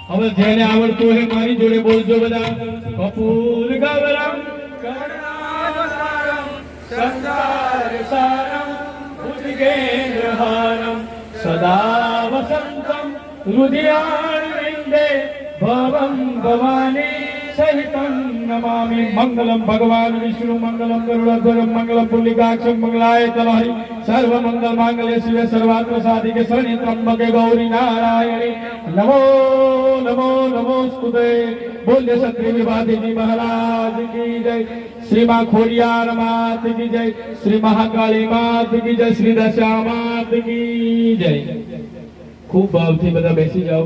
હવે જેને આવડતું હોય મારી જોડે બોલજો બધા. કપૂર ગૌરમ કરુણાવતારમ સંસાર સારમ ભુજગેન્દ્રહારમ સદા વસંતમ હૃદયારવિંદે ભવમ ભવાની સહિતં નમામિ. મંગલમ ભગવાન વિષ્ણુ મંગલમ ગરુડધ્વજમ મંગલમ પુલ્લિકાક્ષમ મંગલાય તલહરી સર્વ મંગલ માંગલ્ય શિવે સર્વાર્થ સાધિકે શરણ્યે ત્રંબકે ગૌરી નારાયણી નમો નમો નમોસ્તુતે. બોલ્ય ક્ષત્રિય વિભાતીજી મહારાજ કી જય. શ્રી માં ખોડિયાર માત કી જય. શ્રી મહાકાળી માત કી જય. શ્રી દશા માત કી જય. ખૂબ ભાવથી બધા બેસી જાઓ.